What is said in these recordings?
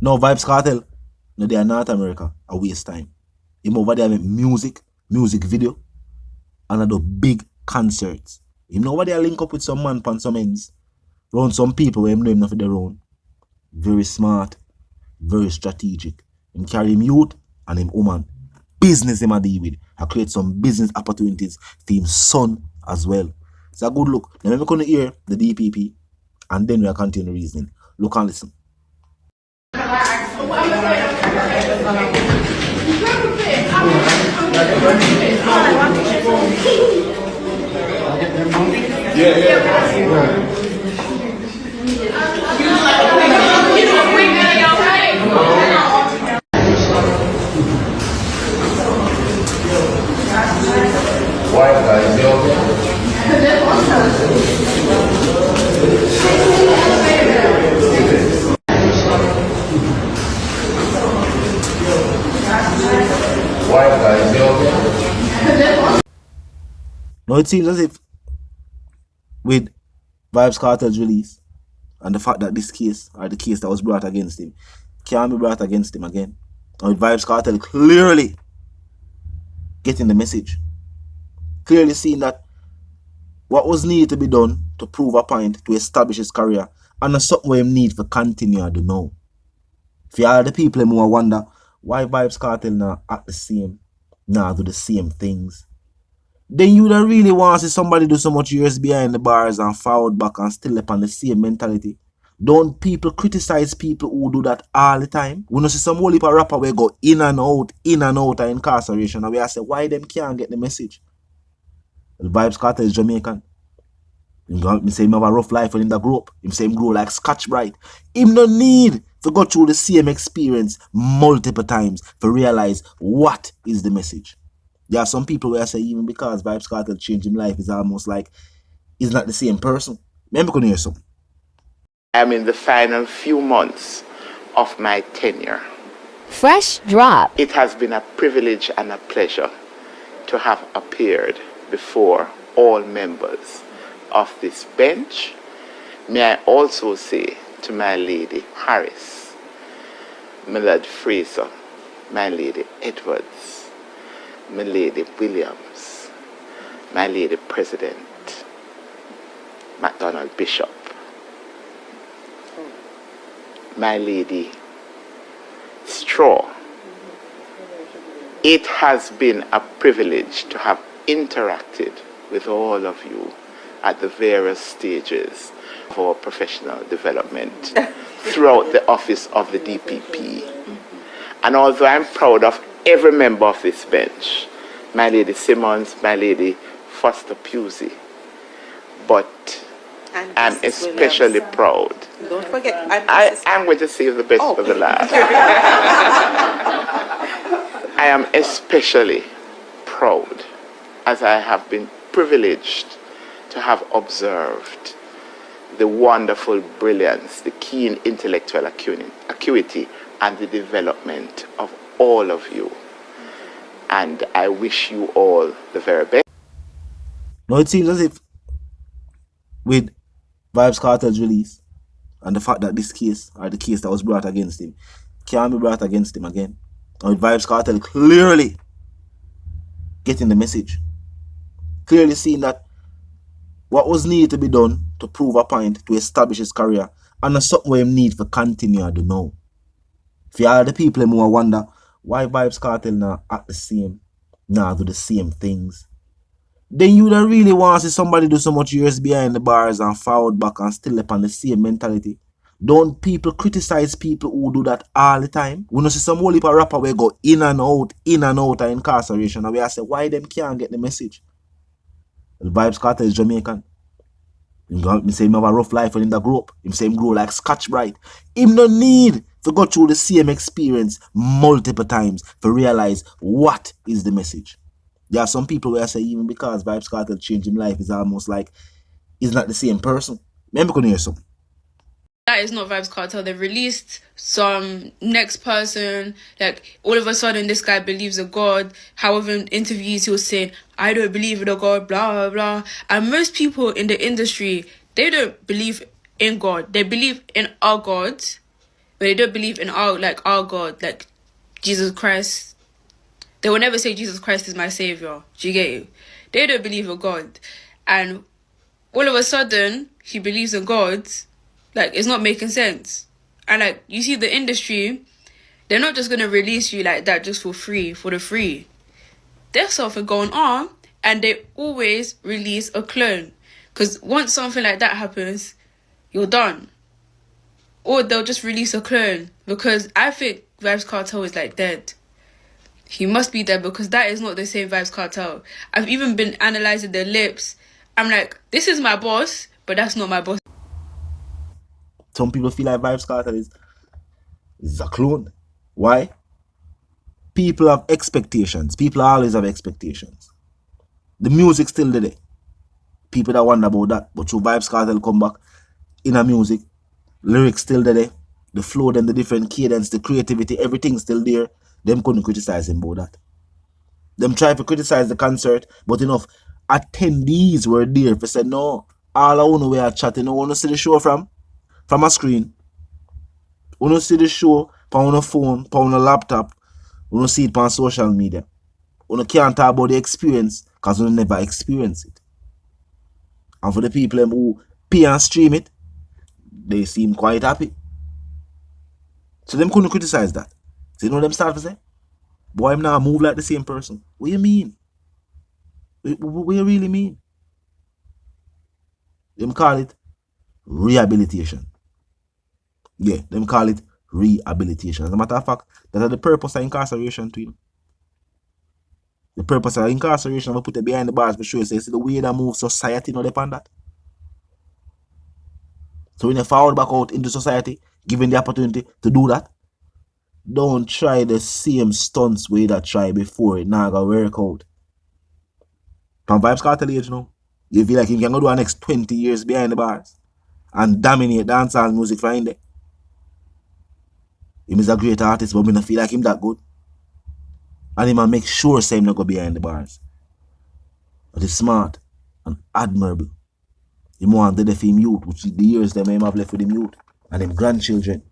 No, Vybz Kartel, no, they are North America, a waste time. Him over there make music video, and I do big concerts. Him know over there link up with some man pan some ends, round some people where him know him not for their own. Very smart, very strategic. Him carry him youth and him woman. Business him a deal with. I create some business opportunities for him son as well. It's a good look. Now we're going to hear the DPP and then we'll continue reasoning. Look and listen. Why guys? Why guys? Now it seems as if with Vybz Kartel's release and the fact that this case, or the case that was brought against him, can't be brought against him again. Now with Vybz Kartel clearly getting the message, clearly seeing that what was needed to be done to prove a point to establish his career, and that's something we need for continue to know. For all the people who wonder why Vybz Kartel now act the same, now do the same things, then you don't really want to see somebody do so much years behind the bars and forward back and still up on the same mentality. Don't people criticize people who do that all the time? We don't see some whole heap of rapper where go in and out of incarceration, and we say why them can't get the message. Well, Vybz Kartel is Jamaican. Him say him have a rough life when him grow up. Him say him grow like Scotch Bright. Him no need to go through the same experience multiple times to realize what is the message. There are some people where say even because Vybz Kartel changed his life, is almost like he's not the same person. Remember, can hear something. I'm in the final few months of my tenure. Fresh drop. It has been a privilege and a pleasure to have appeared before all members of this bench. May I also say to my lady Harris, my lord Fraser, my lady Edwards, my lady Williams, my lady President McDonald Bishop, my lady Straw. It has been a privilege to have interacted with all of you at the various stages of our professional development throughout the office of the DPP. And although I'm proud of every member of this bench, my lady Simmons, my lady Foster Pusey, but I'm especially proud. Don't forget, I'm going to save the best for the last. I am especially proud, as I have been privileged to have observed the wonderful brilliance, the keen intellectual acuity, and the development of all of you. And I wish you all the very best. Now it seems as if with Vybz Kartel's release and the fact that this case, or the case that was brought against him, can't be brought against him again. Now with Vybz Kartel clearly getting the message, clearly seeing that what was needed to be done to prove a point to establish his career, and that's something we need for continue to know. For all the people who wonder why Vybz Kartel now act the same, now do the same things, then you don't really want to see somebody do so much years behind the bars and forward back and still up on the same mentality. Don't people criticize people who do that all the time? We don't see some whole heap of rapper where go in and out of incarceration, and we say why them can't get the message. Well, Vybz Kartel is Jamaican. Him say him have a rough life when him grow up. Him say him grow like Scotch Bright. Him no need to go through the same experience multiple times to realize what is the message. There are some people where say even because Vybz Kartel changed his life, is almost like he's not the same person. Remember, can hear something. That is not Vybz Kartel. They've released some next person. Like, all of a sudden, this guy believes a God. However, in interviews, he was saying, I don't believe in a God, blah, blah, blah. And most people in the industry, they don't believe in God. They believe in our God. but they don't believe in our God, like Jesus Christ. They will never say Jesus Christ is my savior. Do you get it? They don't believe in God, and all of a sudden he believes in God. Like, it's not making sense. And like, you see the industry, they're not just gonna release you like that just for the free. There's something going on, and they always release a clone. Because once something like that happens, you're done. Or they'll just release a clone. Because I think Vybz Kartel is like dead. He must be dead, because that is not the same Vybz Kartel. I've even been analysing their lips. I'm like, this is my boss, but that's not my boss. Some people feel like Vybz Kartel is a clone. Why? People have expectations. People always have expectations. The music's still there. People that wonder about that. But through Vybz Kartel come back in a music, lyrics still there. The flow, then the different cadence, the creativity, everything's still there. Them couldn't criticize him about that. Them try to criticize the concert, but enough attendees were there to say, no, all I want to wear chatting, I want to see the show from a screen. I want to see the show on a phone, on a laptop. I want to see it on social media. I can't talk about the experience because we never experience it. And for the people who pay and stream it, they seem quite happy. So them couldn't criticize that. So you know them start to say, boy, I'm now move like the same person. What do you mean? What do you really mean? Them call it rehabilitation. Yeah, them call it rehabilitation. As a matter of fact, that's the purpose of incarceration to you. The purpose of incarceration, we put it behind the bars for sure. So you see the way that move society, not depend that. So when you forward back out into society, given the opportunity to do that, don't try the same stunts way that try before. It now gonna work out. From Vybz Kartel age, you know, you feel like you can go do the next 20 years behind the bars and dominate dancehall music from there. He is a great artist, but I don't feel like him that good. And he might make sure say him not go behind the bars. But he's smart and admirable. He want to for him youth, which the years them him have left with him youth and him grandchildren.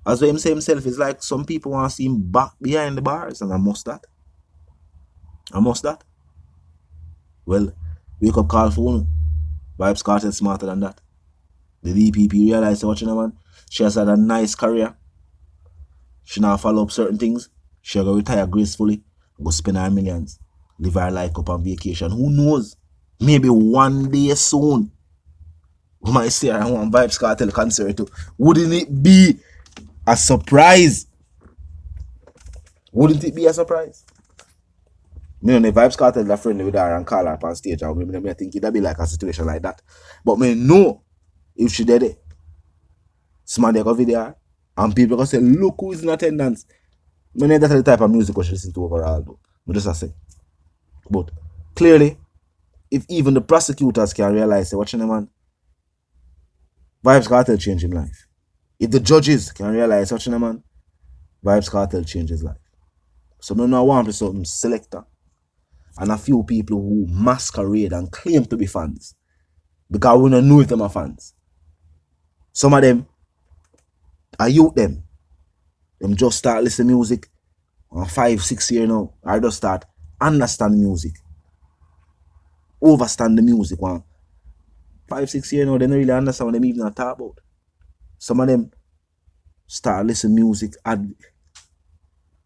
As well him say himself, it's like some people want to see him back behind the bars, and I must that. Well, wake up call for one. Vybz Kartel smarter than that. The DPP realized, watching her, man, she has had a nice career. She now follow up certain things. She go retire gracefully, go spend her millions, live her life up on vacation. Who knows? Maybe one day soon, we might see her on Vybz Kartel concert too. Wouldn't it be a surprise? Wouldn't it be a surprise? Me know the Vybz Kartel are friendly with her and call her up on stage, and I think it'd be like a situation like that. But me know if she did it, somebody go video and people go say, look who is in attendance. I know that's the type of music we should listen to overall, though. But just I say. But clearly, if even the prosecutors can realize, say, watching the man, Vybz Kartel changed his life. If the judges can realize, watching the man, Vybz Kartel changed his life. So no one is some selector and a few people who masquerade and claim to be fans because we don't know if them are fans. Some of them are youth them just start listening to music 5-6 years now, or just start understand music, overstand the music 5-6 years now, they don't really understand what them even talk about. Some of them start listening to music on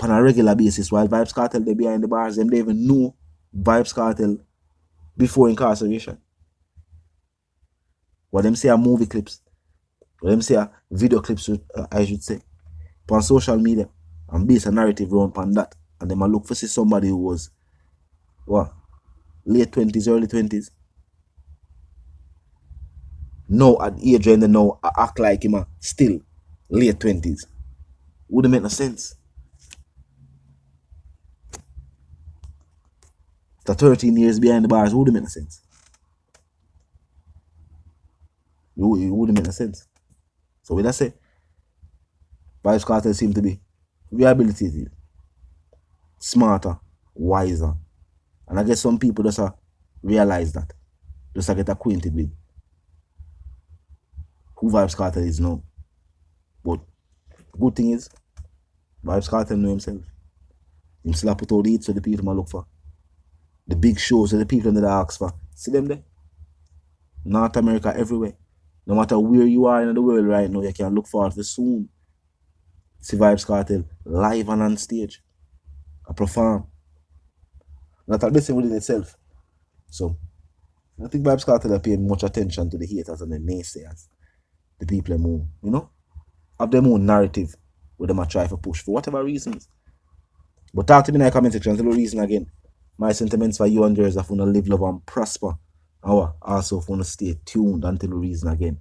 a regular basis while Vybz Kartel they behind the bars, them they even know Vybz Kartel before incarceration. What them say are movie clips, what them say are video clips, I should say, on social media, and base a narrative around upon that, and then I look for see somebody who was late 20s, early 20s. Now at age and now act like him still late 20s. Wouldn't make no sense. After 13 years behind the bars, wouldn't make no sense. It wouldn't make no sense. So with that say, Vybz Kartel seem to be rehabilitated, smarter, wiser. And I guess some people just realize that. Just get acquainted with who Vybz Kartel is now. But good thing is, Vybz Kartel know himself. Him still put all the hits that the people look for. The big shows that the people that ask for. See them there? North America, everywhere. No matter where you are in the world right now, you can look forward to soon. See Vybz Kartel live and on stage. I perform. Not a blessing within itself. So, I think Vybz Kartel are paying much attention to the haters and the naysayers. The people who, you know, have their own narrative where they might try to push for whatever reasons. But talk to me in the comment section, tell the reason again. My sentiments for you and yours if you want to live, love and prosper. And also if you want to stay tuned until the reason again.